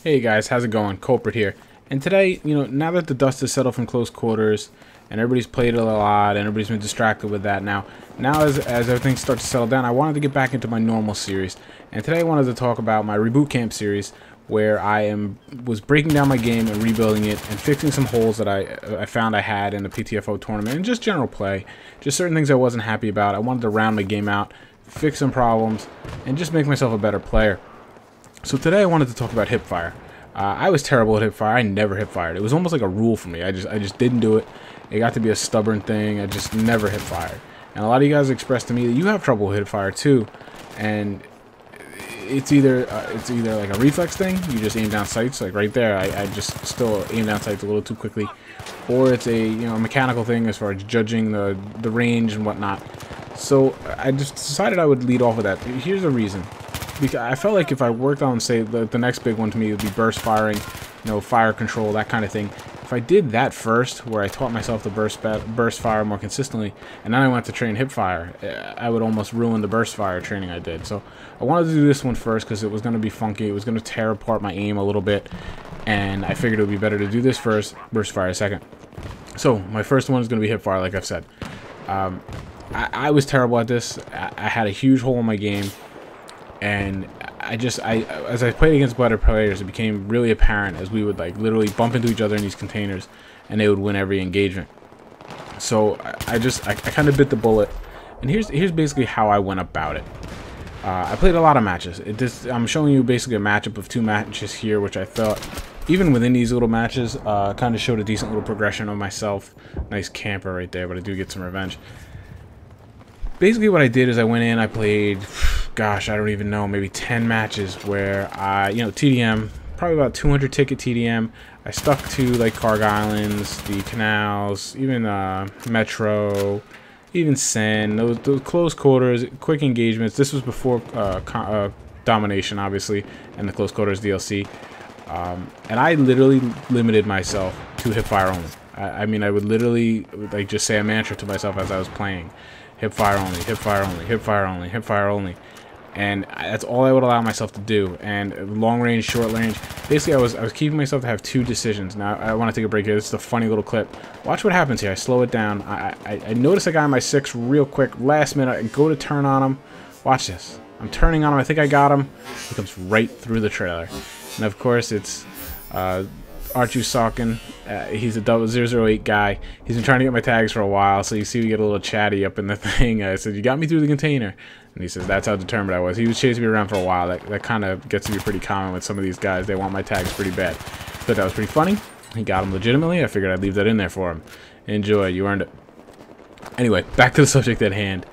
Hey guys, how's it going? Kulprit here. And today, now that the dust has settled from close quarters and everybody's played it a lot and everybody's been distracted with that now as everything starts to settle down, I wanted to get back into my normal series. And today I wanted to talk about my Reboot Camp series, where was breaking down my game and rebuilding it and fixing some holes that I found I had in the PTFO tournament and just general play. Just certain things I wasn't happy about. I wanted to round my game out, fix some problems, and just make myself a better player. So today I wanted to talk about hipfire. I was terrible at hipfire. I never hipfired. It was almost like a rule for me. I just didn't do it. It got to be a stubborn thing. I just never hipfired. And a lot of you guys expressed to me that you have trouble with hipfire too. And it's either like a reflex thing. You just aim down sights, like right there. I just still aim down sights a little too quickly, or it's a mechanical thing as far as judging the range and whatnot. So I just decided I would lead off with that. Here's the reason. Because I felt like if I worked on, say, the next big one to me would be burst firing, fire control, that kind of thing. If I did that first, where I taught myself to burst fire more consistently, and then I went to train hip fire, I would almost ruin the burst fire training I did. So I wanted to do this one first because it was going to be funky. It was going to tear apart my aim a little bit, and I figured it would be better to do this first, burst fire second. So my first one is going to be hip fire, like I've said. I was terrible at this. I had a huge hole in my game. And as I played against better players, it became really apparent as we would literally bump into each other in these containers, and they would win every engagement. So I kind of bit the bullet, and here's basically how I went about it. I played a lot of matches. I'm showing you basically a matchup of 2 matches here, which I thought, even within these little matches, kind of showed a decent little progression of myself. Nice camper right there, but I do get some revenge. Basically what I did is I went in, I played, gosh, I don't even know, maybe 10 matches where I, TDM, probably about 200 ticket TDM. I stuck to like Carg Islands, the canals, even Metro, even SEN, those close quarters, quick engagements. This was before domination, obviously, and the close quarters DLC. And I literally limited myself to hipfire only. I mean, I would literally just say a mantra to myself as I was playing. Hipfire only, hipfire only, hipfire only, hipfire only. And that's all I would allow myself to do. And long range, short range. Basically, I was keeping myself to have 2 decisions. Now, I want to take a break here. This is a funny little clip. Watch what happens here. I slow it down. I notice a guy on my 6 real quick. Last minute, I go to turn on him. Watch this. I'm turning on him. I think I got him. He comes right through the trailer. And of course, it's Archu Salkin. He's a 008 guy. He's been trying to get my tags for a while, so you see we get a little chatty up in the thing. I said, "You got me through the container." And he says, "That's how determined I was." He was chasing me around for a while. That kind of gets to be pretty common with some of these guys. They want my tags pretty bad. Thought that was pretty funny. He got him legitimately. I figured I'd leave that in there for him. Enjoy. You earned it. Anyway, back to the subject at hand.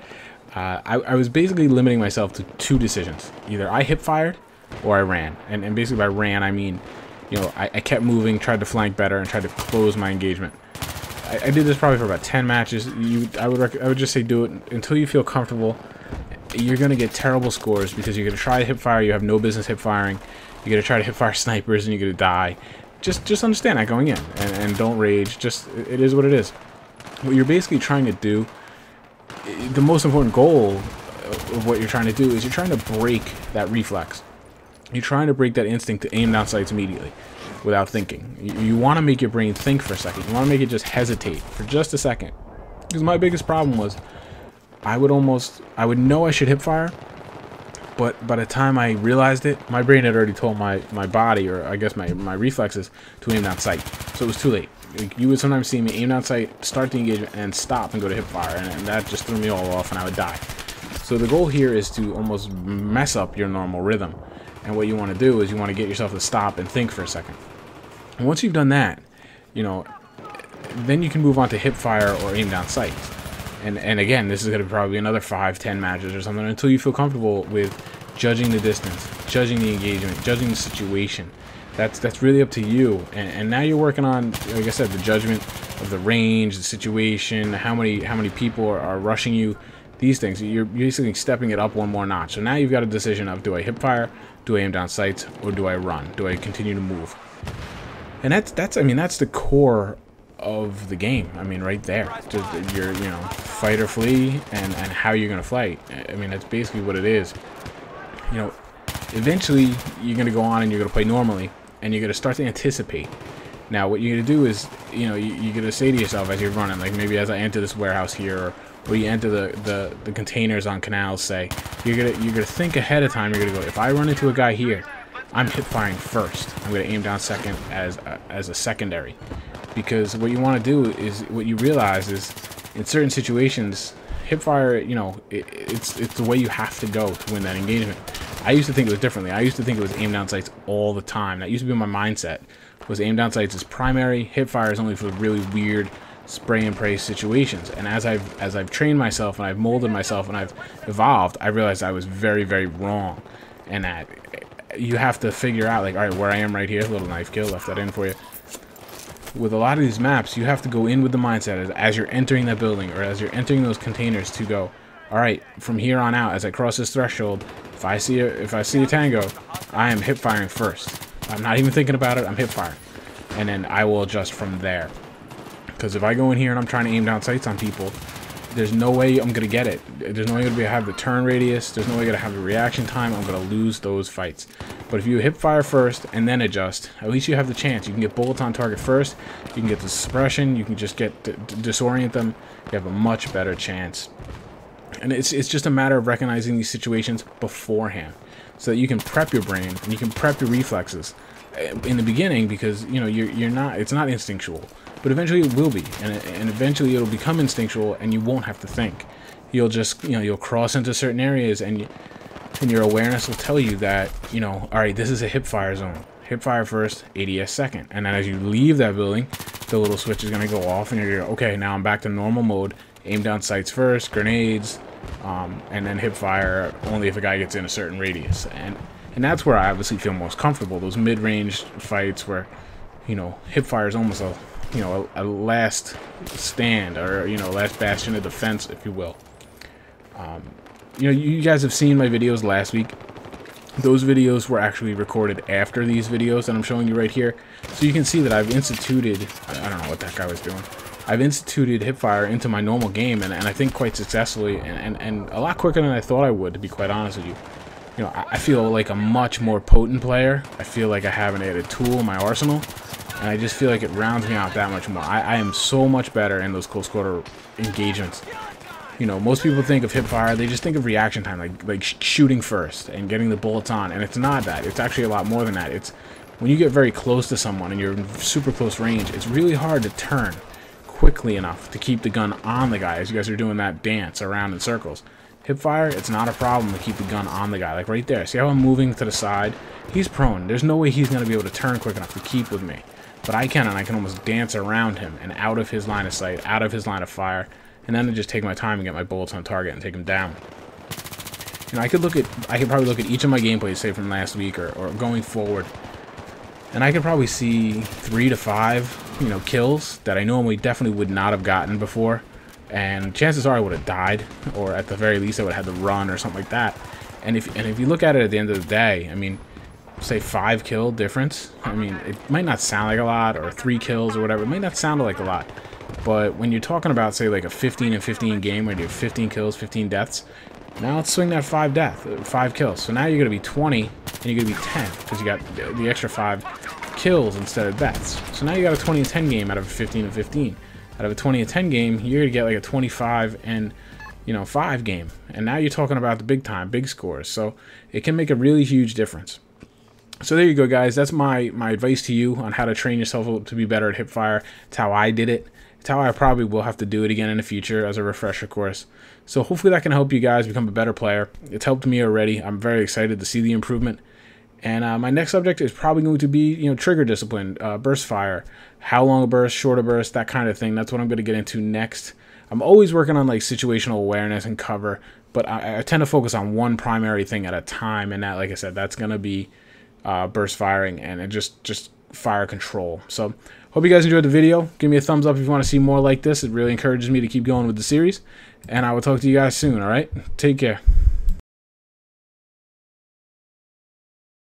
I was basically limiting myself to 2 decisions. Either I hip-fired or I ran. And basically by ran, I mean, I kept moving, tried to flank better, and tried to close my engagement. I did this probably for about 10 matches. I would just say do it until you feel comfortable. You're going to get terrible scores because you're going to try to hipfire. You have no business hipfiring. You're going to try to hipfire snipers, and you're going to die. Just understand that going in, and don't rage. It is what it is. What you're basically trying to do, the most important goal of what you're trying to do is you're trying to break that reflex. You're trying to break that instinct to aim down sights immediately without thinking. You want to make your brain think for a second. You want to make it just hesitate for just a second. Because my biggest problem was I would know I should hipfire, but by the time I realized it, my brain had already told my body, or I guess my reflexes, to aim down sight. So it was too late. You would sometimes see me aim down sight, start the engagement, and stop and go to hipfire, and that just threw me all off and I would die. So the goal here is to almost mess up your normal rhythm. And what you want to do is you want to get yourself to stop and think for a second. And once you've done that, then you can move on to hipfire or aim down sights. And again, this is going to be probably another 5-10 matches or something until you feel comfortable with judging the distance, judging the engagement, judging the situation. That's really up to you. And now you're working on, like I said, the judgment of the range, the situation, how many people are rushing you. These things, you're basically stepping it up one more notch. So now you've got a decision of, do I hipfire, do I aim down sights, or do I run? Do I continue to move? And that's the core of the game. I mean, right there, just your fight or flee, and how you're gonna fight. I mean, that's basically what it is. Eventually you're gonna go on and you're gonna play normally, and you're gonna start to anticipate. Now, what you're gonna do is, you know, you're gonna say to yourself as you're running, like maybe as I enter this warehouse here, or you enter the containers on canals, say, you're gonna think ahead of time. You're gonna go, if I run into a guy here, I'm hip firing first. I'm gonna aim down second as a secondary, because what you want to do is, what you realize is, in certain situations, hip fire, you know, it's the way you have to go to win that engagement. I used to think it was differently. I used to think it was aim down sights all the time. That used to be my mindset. Was aim down sights is primary, hip fire is only for really weird spray and pray situations. And as I've trained myself and I've molded myself and I've evolved, I realized I was very, very wrong. And that you have to figure out, like, all right, where I am right here, little knife kill, left that in for you. With a lot of these maps, you have to go in with the mindset as you're entering that building, or as you're entering those containers, to go, all right, from here on out, as I cross this threshold, if I see a tango, I am hip firing first. I'm not even thinking about it, I'm hip firing. And then I will adjust from there. Because if I go in here and I'm trying to aim down sights on people, there's no way I'm going to get it. There's no way I'm going to have the turn radius. There's no way I'm going to have the reaction time. I'm going to lose those fights. But if you hip fire first and then adjust, at least you have the chance. You can get bullets on target first. You can get the suppression. You can just get to disorient them. You have a much better chance. And it's just a matter of recognizing these situations beforehand, so that you can prep your brain and you can prep your reflexes in the beginning, because, you know, it's not instinctual, but eventually it will be, and eventually it'll become instinctual, and you won't have to think. You'll just, you know, you'll cross into certain areas, and your awareness will tell you that, you know, all right, this is a hip fire zone. Hip fire first, ADS second. And then as you leave that building, the little switch is going to go off, and you're going to go, okay, now I'm back to normal mode. Aim down sights first, grenades, and then hip fire only if a guy gets in a certain radius. And that's where I obviously feel most comfortable. Those mid-range fights where, you know, hip fire is almost a last stand, or, you know, last bastion of defense, if you will. You know, you guys have seen my videos last week. Those videos were actually recorded after these videos that I'm showing you right here. So you can see that I've instituted, I don't know what that guy was doing. I've instituted hipfire into my normal game, and I think quite successfully, and a lot quicker than I thought I would, to be quite honest with you. You know, I feel like a much more potent player. I feel like I have an added tool in my arsenal, and I just feel like it rounds me out that much more. I am so much better in those close quarter engagements. You know, most people think of hipfire, they just think of reaction time, like shooting first and getting the bullets on, and it's not that. It's actually a lot more than that. It's when you get very close to someone and you're in super close range, it's really hard to turn quickly enough to keep the gun on the guy as you guys are doing that dance around in circles. Hipfire, it's not a problem to keep the gun on the guy. Like right there, see how I'm moving to the side? He's prone. There's no way he's going to be able to turn quick enough to keep with me. But I can, and I can almost dance around him and out of his line of sight, out of his line of fire, and then I just take my time and get my bullets on target and take him down. You know, I could probably look at each of my gameplays, say from last week or going forward, and I could probably see 3 to 5, you know, kills that I normally definitely would not have gotten before. And chances are I would have died, or at the very least I would have had to run or something like that. And if you look at it at the end of the day, I mean, say 5 kill difference, I mean, it might not sound like a lot, or 3 kills or whatever, it might not sound like a lot. But when you're talking about, say, like a 15 and 15 game where you have 15 kills, 15 deaths, now let's swing that 5 kills. So now you're going to be 20, and you're going to be 10, because you got the extra 5 kills instead of deaths. So now you got a 20 and 10 game out of a 15 and 15. Out of a 20 and 10 game, you're going to get like a 25 and, you know, 5 game. And now you're talking about the big time, big scores. So it can make a really huge difference. So there you go, guys. That's my advice to you on how to train yourself to be better at hipfire. It's how I did it. It's how I probably will have to do it again in the future as a refresher course. So hopefully that can help you guys become a better player. It's helped me already. I'm very excited to see the improvement. And my next subject is probably going to be, you know, trigger discipline, burst fire, how long a burst, short a burst, that kind of thing. That's what I'm going to get into next. I'm always working on like situational awareness and cover, but I tend to focus on one primary thing at a time. And that, like I said, that's going to be burst firing and just fire control. So hope you guys enjoyed the video. Give me a thumbs up if you want to see more like this. It really encourages me to keep going with the series. And I will talk to you guys soon, all right? Take care.